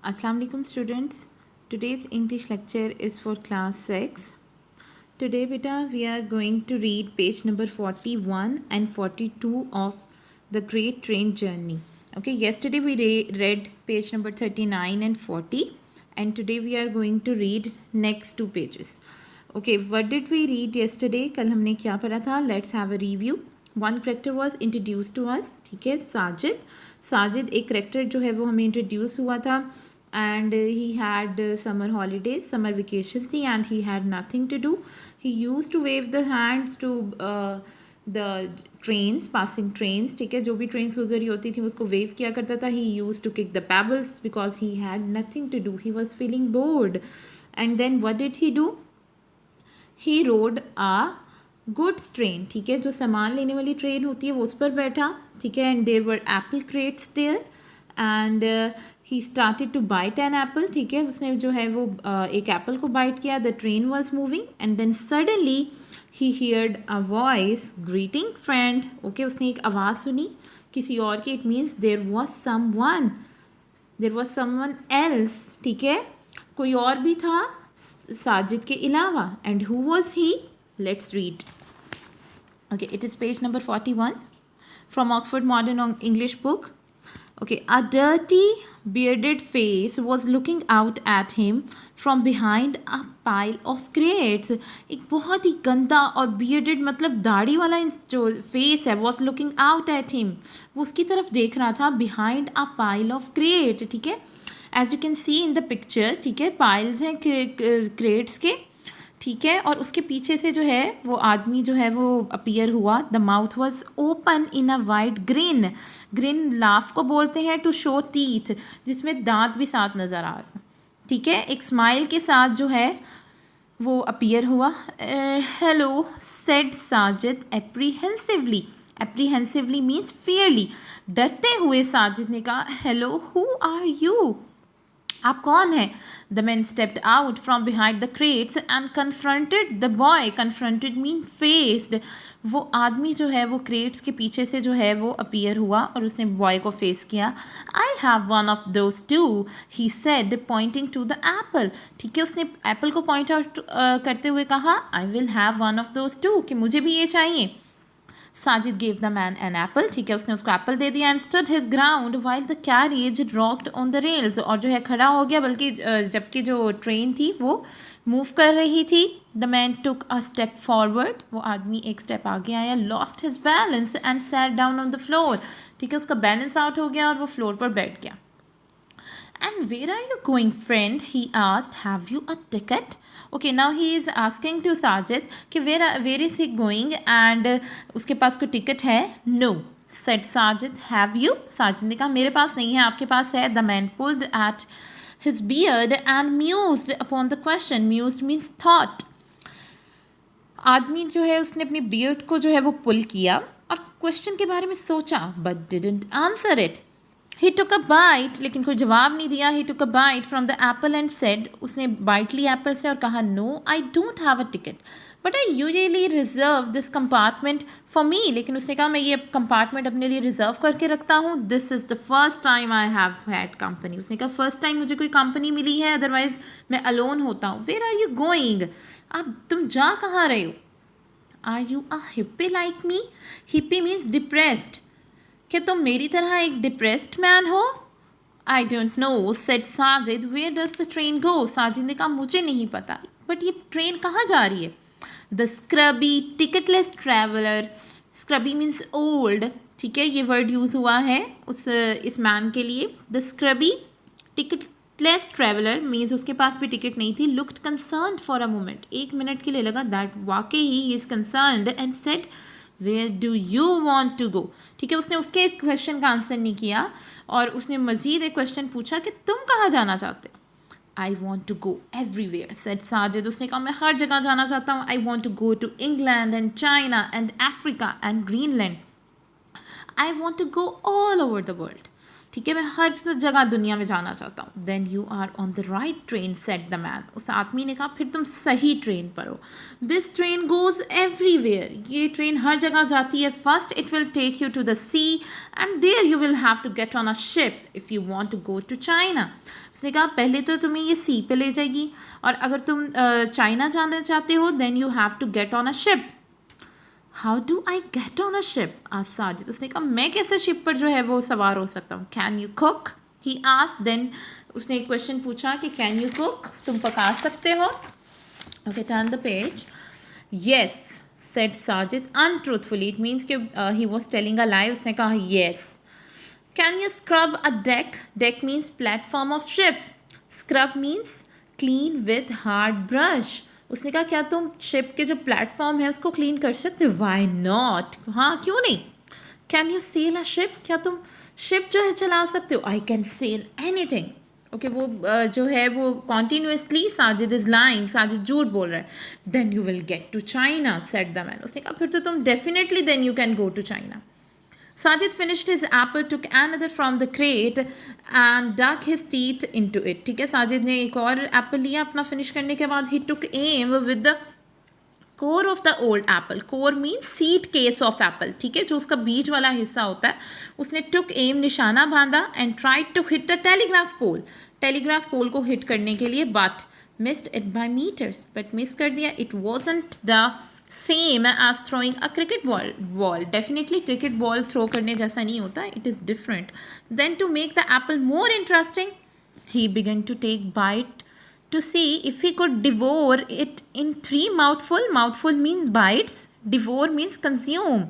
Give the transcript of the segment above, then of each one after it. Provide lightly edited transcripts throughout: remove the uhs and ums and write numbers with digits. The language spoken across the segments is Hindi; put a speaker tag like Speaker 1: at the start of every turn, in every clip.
Speaker 1: Assalamu alaikum students. Today's English lecture is for class 6. Today beta we are going to read page number 41 and 42 of The Great Train Journey. Okay, yesterday we read page number 39 and 40 and today we are going to read next two pages. Okay, what did we read yesterday? कल हमने क्या पढ़ा था? Let's have a review. One character was introduced to us. ठीक है, साजिद एक करेक्टर जो है वो हमें इंट्रोड्यूस हुआ था and he had summer holidays, summer vacations थी and he had nothing to do. He used to wave the hands to the trains, passing trains. ठीक है, जो भी ट्रेन्स गुजर रही होती थी उसको वेव किया करता था. He used to kick the pebbles because he had nothing to do. He was feeling bored. And then what did he do? He rode a goods train. ठीक है, जो सामान लेने वाली ट्रेन होती है वो उस पर बैठा. ठीक है, and there were apple crates there and he started to bite an apple. ठीक है, उसने जो है वो एक एप्पल को बाइट किया. The train was moving and then suddenly he heard a voice greeting friend. Okay, उसने एक आवाज़ सुनी किसी और की. It means there was someone else. ठीक है, कोई और भी था साजिद के अलावा. And who was he? Let's read. Okay, it is page number 41 from Oxford Modern English book. Okay, a dirty bearded face was looking out at him from behind a pile of crates. एक बहुत ही गंदा और bearded मतलब दाढ़ी वाला जो face है was looking out at him. वो उसकी तरफ देख रहा था behind a pile of crate. ठीक है, as you can see in the picture. ठीक है, piles हैं crates के. ठीक है, और उसके पीछे से जो है वो आदमी जो है वो अपीयर हुआ. The mouth was open in a wide green laugh को बोलते हैं टू शो टीथ, जिसमें दांत भी साथ नज़र आ रहा. ठीक है, एक स्माइल के साथ जो है वो अपीयर हुआ. Hello said Sajid apprehensively means fearly. डरते हुए साजिद ने कहा, हेलो हु आर यू? आप कौन हैं? The man stepped out from behind the crates and confronted the boy. Confronted mean faced. वो आदमी जो है वो क्रेट्स के पीछे से जो है वो अपीयर हुआ और उसने बॉय को फेस किया. I have one of those too, he said pointing to the apple. ठीक है, उसने एप्पल को पॉइंट आउट करते हुए कहा, I will have one of those too, कि मुझे भी ये चाहिए. Sajid gave the man an apple. ठीक है, उसने उसको एप्पल दे दिया. And stood his ground while the carriage rocked on the rails. और जो है खड़ा हो गया, बल्कि जबकि जो ट्रेन थी वो मूव कर रही थी. The man took a step forward. वो आदमी एक स्टेप आगे आया. Lost his balance and sat down on the floor. ठीक है, उसका बैलेंस आउट हो गया और वो फ्लोर पर बैठ गया. And where are you going, friend? He asked. Have you a ticket? Okay, now he is asking to Sajid कि where is he going and उसके पास कोई टिकट है? No, said Sajid. Have you? Sajid ने कहा मेरे पास नहीं है, आपके पास है. The man pulled at his beard and mused upon the question. Mused means thought. आदमी जो है उसने अपनी बियर्ड को जो है वो पुल किया और क्वेश्चन के बारे में सोचा. But didn't answer it. He took a bite, लेकिन कोई जवाब नहीं दिया. He took a bite from the apple and said, उसने बाइट ली एप्पल से और कहा, No, I don't have a ticket, but I usually reserve this compartment for me. लेकिन उसने कहा मैं ये कंपार्टमेंट अपने लिए रिजर्व करके रखता हूँ. This is the first time I have had company. उसने कहा फर्स्ट टाइम मुझे कोई कंपनी मिली है, अदरवाइज मैं अलोन होता हूँ. Where are you going? आप तुम जा कहाँ रहे हो? Are you a hippie like me? Hippie means depressed. क्या तुम मेरी तरह एक डिप्रेस्ड मैन हो? I don't know, said Sajid. Where does the train go? Sajid ने कहा मुझे नहीं पता, बट ये ट्रेन कहाँ जा रही है? The scrubby ticketless traveller. Scrubby means old. ठीक है, ये वर्ड यूज़ हुआ है इस मैन के लिए. The scrubby ticketless traveller means उसके पास भी टिकट नहीं थी. Looked concern for a moment. एक मिनट के लिए लगा दैट वाकई he is concerned and said, where do you want to go? ठीक है, उसने उसके क्वेश्चन का आंसर नहीं किया और उसने मज़ीद एक क्वेश्चन पूछा कि तुम कहाँ जाना चाहते हो? I want to go everywhere, said Sajid. उसने कहा मैं हर जगह जाना चाहता हूँ. I want to go to England and China and Africa and Greenland. I want to go all over the world. ठीक है, मैं हर जगह दुनिया में जाना चाहता हूँ। Then you are on the right train set the man, उस आदमी ने कहा फिर तुम सही ट्रेन पर हो। दिस ट्रेन गोज़ एवरीवेयर, ये ट्रेन हर जगह जाती है। First it will take you to the sea and there you will have to get on a ship if you want to go to China. उसने कहा पहले तो तुम्हें ये सी पे ले जाएगी, और अगर तुम चाइना जाना चाहते हो then you have to get on a ship. How do I get on a ship, आज साजिद। उसने कहा मैं कैसे शिप पर जो है वो सवार हो सकता हूँ। Can you cook, he asked. देन उसने एक क्वेश्चन पूछा कि कैन यू कुक, तुम पका सकते हो। Okay, turn the page. Yes said Sajid untruthfully, it means कि he was telling a lie. उसने कहा yes. Can you scrub a deck, deck means platform of ship, scrub means clean with hard brush. उसने कहा क्या तुम शिप के जो प्लेटफॉर्म है उसको क्लीन कर सकते हो। वाई नॉट, हाँ क्यों नहीं। Can you sail a ship, क्या तुम शिप जो है चला सकते हो। I can sail anything. Okay, वो जो है वो continuously Sajid is lying, Sajid झूठ बोल रहा है। Then you will get to China said the man. उसने कहा फिर तो तुम definitely then you can go to China. Sajid finished his apple, took another from the crate and dug his teeth into it. ठीक है, साजिद ने एक और एप्पल लिया अपना फिनिश करने के बाद। he took aim with the core of the old apple. core means seed case of apple. ठीक है, जो उसका बीज वाला हिस्सा होता है। उसने took aim, निशाना बांधा, and tried to hit a telegraph pole. telegraph pole को hit करने के लिए, but missed it by meters. but miss कर दिया। it wasn't the same as throwing a cricket ball, definitely cricket ball throw करने जैसा नहीं होता, it is different. Then to make the apple more interesting he began to take bite to see if he could devour it in 3 mouthful. Mouthful means bites, devour means consume.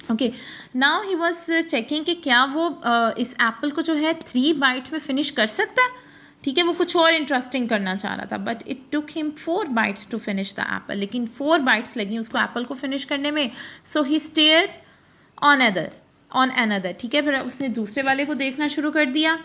Speaker 1: Okay, now he was checking कि क्या वो इस एप्पल को जो है 3 bites में फिनिश कर सकता है। ठीक है, वो कुछ और इंटरेस्टिंग करना चाह रहा था, but it took him 4 bites to finish the apple. लेकिन 4 bites लगी उसको एप्पल को फिनिश करने में। सो ही स्टेयर ऑन अनदर। ठीक है, फिर उसने दूसरे वाले को देखना शुरू कर दिया।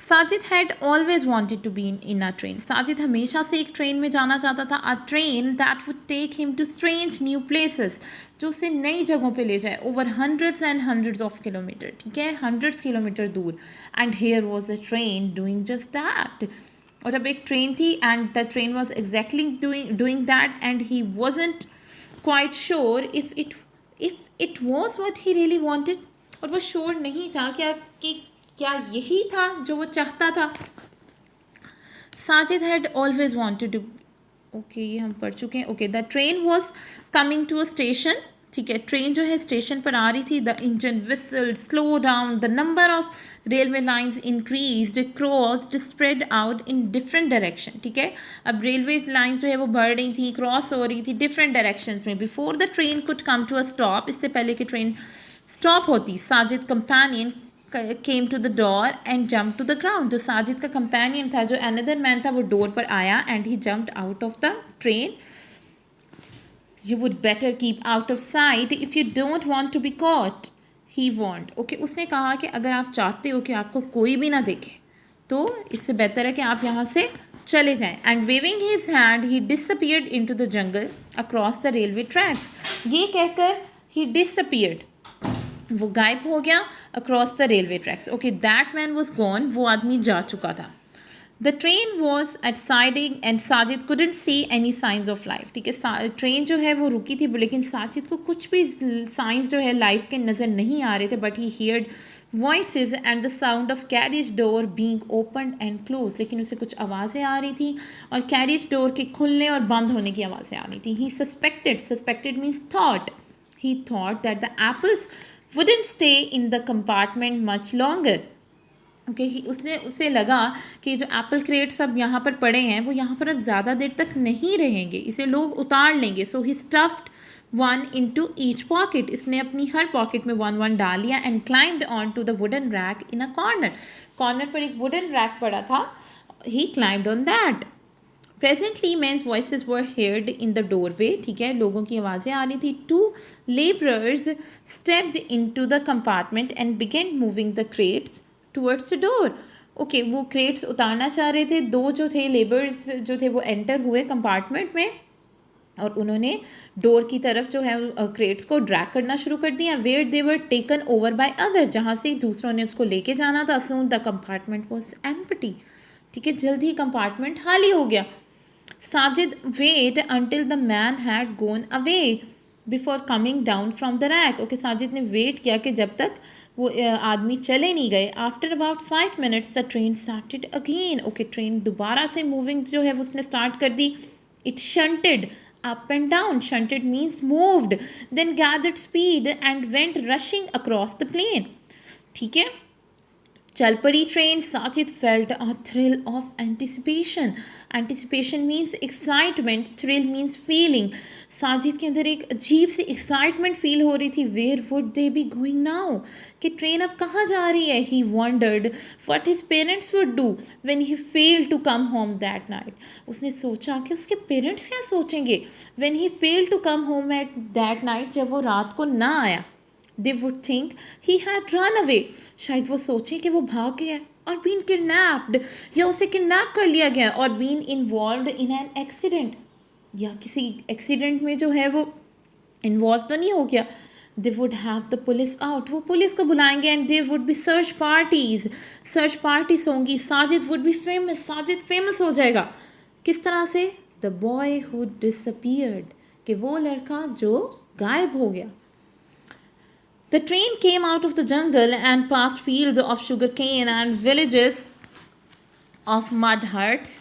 Speaker 1: Sajid had always wanted to be in a train, Sajid हमेशा से एक ट्रेन में जाना चाहता था। A train that would take him to strange new places, जो उसे नई जगहों पे ले जाए, over hundreds and hundreds of kilometre. ठीक है, हंड्रेड्स किलोमीटर दूर। And here was a train doing just that, और अब एक ट्रेन थी and the train was exactly doing that, and he wasn't quite sure if it was what he really wanted. और वो श्योर नहीं था क्या यही था जो वो चाहता था। Sajid had always wanted to, okay ये हम पढ़ चुके हैं। Okay, the train was coming to a station. ठीक है, ट्रेन जो है स्टेशन पर आ रही थी। The engine whistle, slow down, the number of railway lines increased, crossed, spread out in different direction. ठीक है, अब रेलवे लाइन्स जो है वो बढ़ रही थी, क्रॉस हो रही थी डिफरेंट डायरेक्शंस में। Before the train could come to a stop, इससे पहले कि ट्रेन स्टॉप होती, Sajid companion came to the door and jump to the ground. जो साजिद का कंपेनियन था, जो अनदर मैन था, वो डोर पर आया and he jumped out of the train. You would better keep out of sight if you don't want to be caught, he warned. Okay, उसने कहा कि अगर आप चाहते हो कि आपको कोई भी ना देखे तो इससे बेहतर है कि आप यहाँ से चले जाएं। And waving his hand he disappeared into the jungle across the railway tracks. ये कहकर ही डिसअपियर्ड, वो गायब हो गया across the railway tracks. Okay, that man was gone, वो आदमी जा चुका था। The train was at siding and Sajid couldn't see any signs of life. ठीक है, ट्रेन जो है वो रुकी थी, लेकिन साजिद को कुछ भी साइंस जो है लाइफ के नज़र नहीं आ रहे थे। But he heard voices and the sound of carriage door being open and close. लेकिन उसे कुछ आवाज़ें आ रही थी और कैरिज डोर के खुलने और बंद होने की आवाज़ें आ रही थी। He suspected means thought, he thought that the apples wouldn't stay in the compartment much longer. Okay, उसे लगा कि जो एप्पल क्रेट्स अब यहाँ पर पड़े हैं वो यहाँ पर अब ज़्यादा देर तक नहीं रहेंगे, इसे लोग उतार लेंगे। So he stuffed one into each pocket, इसने अपनी हर पॉकेट में वन डाल लिया। And climbed on to the wooden rack in a corner पर एक वुडन रैक पड़ा था, he climbed on that. Presently men's voices were heard in the doorway। ठीक है, लोगों की आवाज़ें आ रही थी। 2 laborers stepped into the compartment and began moving the crates towards the door। Okay, वो क्रेट्स उतारना चाह रहे थे। 2 जो थे लेबर्स जो थे वो एंटर हुए कंपार्टमेंट में और उन्होंने डोर की तरफ जो है क्रेट्स को ड्रैग करना शुरू कर दिया, where they were taken over by other, जहाँ से दूसरों ने उसको लेके जाना था। Soon the compartment was empty, ठीक है, जल्द ही कंपार्टमेंट खाली हो गया। Sajid wait until the man had gone away before coming down from the rack. Okay, Sajid ने वेट किया कि जब तक वो आदमी चले नहीं गए। After about 5 minutes the train started again. Okay, train दोबारा से मूविंग जो है वो उसने स्टार्ट कर दी। It shunted up and down. Shunted means moved, then gathered speed and went rushing across the plain. ठीक है, चल पड़ी train. Sajid felt a thrill of anticipation. Anticipation means excitement, thrill means feeling. Sajid के अंदर एक अजीब सी एक्साइटमेंट फील हो रही थी। Where would they be going now, कि ट्रेन अब कहाँ जा रही है। He wondered what his parents would do when he failed to come home that night. उसने सोचा कि उसके पेरेंट्स क्या सोचेंगे when he failed to come home at that night, जब वो रात को ना आया। They would think he had run away. शायद वो सोचें कि वो भाग गया है, और बीन किडनैप्ड, या उसे किडनैप कर लिया गया, और been involve in an accident, या किसी एक्सीडेंट में जो है वो इन्वॉल्व तो नहीं हो गया। They would have the police out, वो पुलिस को बुलाएंगे। And there would be search parties, search parties होंगी। Sajid would be famous, Sajid famous हो जाएगा। किस तरह से? द बॉय हु डिसअपीयर्ड, कि वो लड़का जो गायब हो गया। The train came out of the jungle and past fields of sugarcane and villages of mud huts.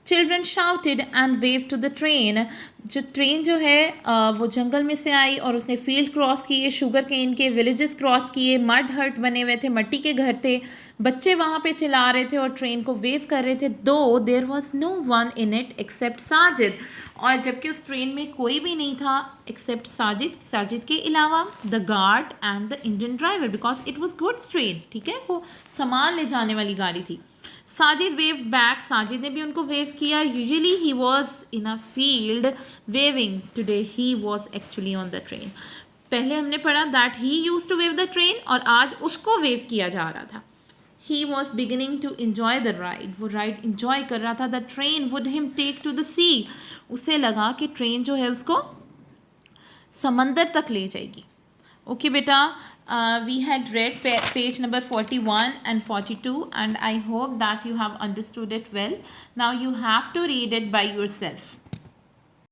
Speaker 1: Children shouted and waved to the train. जो ट्रेन जो है वो जंगल में से आई और उसने फील्ड क्रॉस किए, शुगर केन के विलेजेस क्रॉस किए, मड हट बने हुए थे, मट्टी के घर थे, बच्चे वहाँ पे चिल्ला रहे थे और ट्रेन को वेव कर रहे थे। Though there was no one in it except Sajid, और जबकि उस ट्रेन में कोई भी नहीं था एक्सेप्ट साजिद, साजिद के अलावा the guard and the engine driver, because it was goods train, ठीक है, वो सामान ले जाने वाली गाड़ी थी। साजिद वेव बैक, साजिद ने भी उनको वेव किया। Usually he was in a field waving, today he was actually on the train. पहले हमने पढ़ा that he use to wave the train, और आज उसको वेव किया जा रहा था। He was beginning to enjoy the ride, वो राइड इन्जॉय कर रहा था। The train would him take to the sea, उसे लगा कि ट्रेन जो है उसको समंदर तक ले जाएगी। Okay beta, we had read page number 41 and 42, and I hope that you have understood it well. Now you have to read it by yourself.